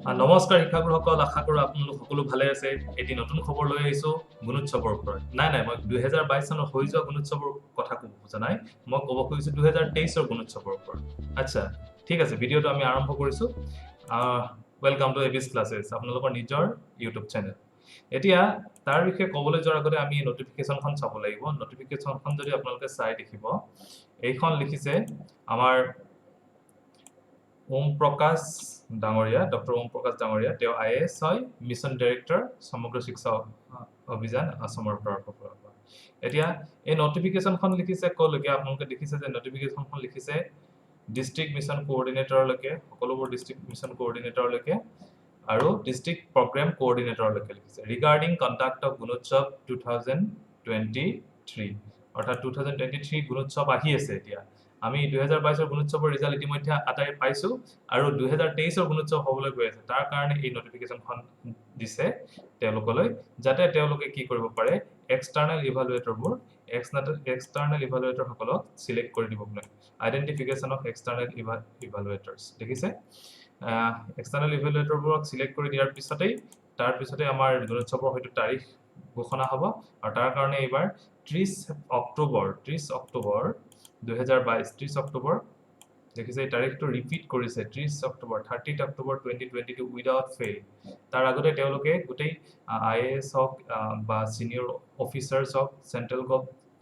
নমস্কাৰ শিক্ষাগুৰুসকল, আশা কৰোঁ আপোনালোক সকলো ভালে আছে। এটি নতুন খবৰ লৈ আহিছোঁ গুণোৎসৱৰ ওপৰত। নাই মই 2022 চনত হৈ যোৱা গুণোৎসৱৰ কথা ক'ব খোজা নাই, মই ক'ব খুজিছোঁ 2023ৰ গুণোৎসৱৰ ওপৰত। আচ্ছা, ঠিক আছে, ভিডিঅ'টো আমি আৰম্ভ কৰিছোঁ। ৱেলকাম টু এবিছ ক্লাছেছ, আপোনালোকৰ নিজৰ ইউটিউব চেনেল। এতিয়া তাৰ বিষয়ে ক'বলৈ যোৱাৰ আগতে আমি নটিফিকেশ্যনখন চাব লাগিব। নটিফিকেশ্যনখন যদি আপোনালোকে চাই দেখিব, এইখন লিখিছে আমাৰ ওম প্ৰকাশ ডাঙৰীয়া, ডক্টৰ ওম প্ৰকাশ ডাঙৰীয়া। তেওঁ IAS হয়, মিছন ডাইৰেক্টৰ সমগ্ৰ শিক্ষা অভিযান আসামৰ তৰফৰ পৰা। এতিয়া এই নটিফিকেশ্যনখন লিখিছে ক'লৈকে, আপোনালোকে দেখিছে যে নটিফিকেশ্যনখন লিখিছে ডিষ্ট্ৰিক্ট মিছন কোঅৰ্ডিনেটৰলৈকে, সকলোবোৰ ডিষ্ট্ৰিক্ট মিছন কোঅৰ্ডিনেটৰলৈকে আৰু ডিষ্ট্ৰিক্ট প্ৰগ্ৰেম কোঅৰ্ডিনেটৰলৈকে লিখিছে। ৰিগাৰ্ডিং কণ্ডাক্ট অফ গুণোৎসৱ 2023, অৰ্থাৎ 2023 গুণোৎসৱ আহি আছে। এতিয়া আমি 2022ৰ গুণোৎসৱৰ ৰিজাল্ট ইতিমধ্যে আটাই পাইছোঁ আৰু 2023ৰ গুণোৎসৱ হ'বলৈ গৈ আছে। তাৰ কাৰণে এই নটিফিকেশ্যনখন দিছে তেওঁলোকলৈ, যাতে তেওঁলোকে কি কৰিব পাৰে, এক্সটাৰ্নেল ইভালুৱেটৰসকলক চিলেক্ট কৰি দিব পাৰে। আইডেণ্টিফিকেশ্যন অফ এক্সটাৰ্নেল ইভালুৱেটৰ্ছ দেখিছে। এক্সটাৰ্নেল ইভালুৱেটৰবোৰক চিলেক্ট কৰি দিয়াৰ পিছতেই তাৰপিছতে আমাৰ গুণোৎসৱৰ হয়তো তাৰিখ ঘোষণা হ'ব। আৰু তাৰ কাৰণে এইবাৰ 30 অক্টোবৰ 2022 দেখিছে, এই তাৰিখটো ৰিপিট কৰিছে 30 অক্টোবৰ 2022 উইদাউট ফেইল। তাৰ আগতে তেওঁলোকে গোটেই IAS হওক বা ছিনিয়ৰ অফিচাৰ্ছ হওক, চেণ্ট্ৰেল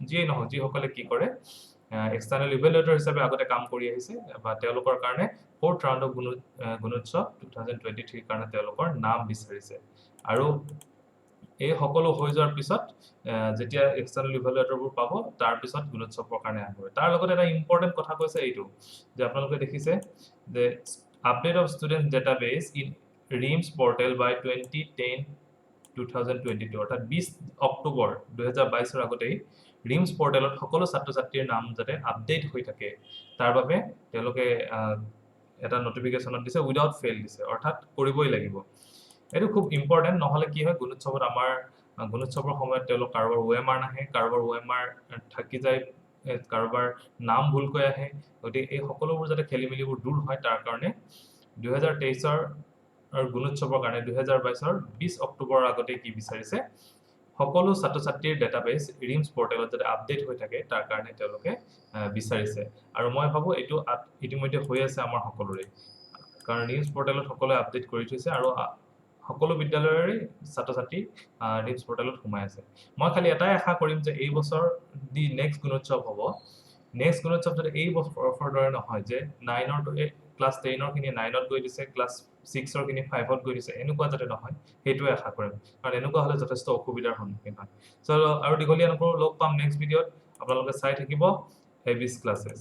যিয়েই নহওক, যিসকলে কি কৰে এক্সটাৰ্নেল ইভেলুৱেটৰ হিচাপে আগতে কাম কৰি আহিছে, বা তেওঁলোকৰ কাৰণে 4th ৰাউণ্ড অফ গুণোৎসৱ 2023 কাৰণে তেওঁলোকৰ নাম বিচাৰিছে। আৰু এই সকলো হৈ যোৱাৰ পিছত যেতিয়া এক্সটাৰ্নেল ইভালুৱেটৰবোৰ পাব, তাৰপিছত গুণোৎসৱৰ কাৰণে আহিব। তাৰ লগতে এটা ইম্পৰ্টেণ্ট কথা কৈছে এইটো, যে আপোনালোকে দেখিছে যে update of student database in RIMS portal by 2022, অৰ্থাৎ 20 অক্টোবৰ 2022ৰ আগতেই ৰিমছ পৰ্টেলত সকলো ছাত্ৰ ছাত্ৰীৰ নাম যাতে আপডেট হৈ থাকে, তাৰ বাবে তেওঁলোকে এটা নটিফিকেশ্যনত দিছে, উইদাউট ফেইল দিছে, অৰ্থাৎ কৰিবই লাগিব। এইটো খুব ইম্পৰ্টেণ্ট, নহ'লে কি হয়, গুণোৎসৱৰ সময়ত তেওঁলোক কাৰোবাৰ OMR নাহে, কাৰোবাৰ OMR থাকি যায়, কাৰোবাৰ নাম ভুলকৈ আহে। গতিকে এই সকলোবোৰ যাতে খেলি মেলিবোৰ দূৰ হয়, তাৰ কাৰণে 2023ৰ গুণোৎসৱৰ কাৰণে 2022ৰ 20 অক্টোবৰৰ আগতে কি বিচাৰিছে, সকলো ছাত্ৰ ছাত্ৰীৰ ডেটাবেছ ৰিমছ পৰ্টেলত যাতে আপডেট হৈ থাকে, তাৰ কাৰণে তেওঁলোকে বিচাৰিছে। আৰু মই ভাবোঁ এইটো ইতিমধ্যে হৈ আছে আমাৰ সকলোৰে, কাৰণ ৰিমছ পৰ্টেলত সকলোৱে আপডেট কৰি থৈছে আৰু সকলো বিদ্যালয়ৰে ছাত্ৰ ছাত্ৰী ৰিমছ পৰ্টেলত সোমাই আছে। মই খালি এটাই আশা কৰিম যে এই বছৰ দি নেক্সট গুণোৎসৱ হ'ব, নেক্সট গুণোৎসৱ যাতে এই বছৰৰ দৰে নহয়, যে ক্লাছ 10ৰ খিনি 9ত গৈ দিছে, ক্লাছ 6ৰ খিনি 5ত গৈ দিছে, এনেকুৱা যাতে নহয়, সেইটোৱে আশা কৰিম। কাৰণ এনেকুৱা হ'লে যথেষ্ট অসুবিধাৰ সন্মুখীন হয়। আৰু দীঘলীয়া নকৰোঁ, লগ পাম নেক্সট ভিডিঅ'ত। আপোনালোকে চাই থাকিব এবিছ ক্লাছেছ।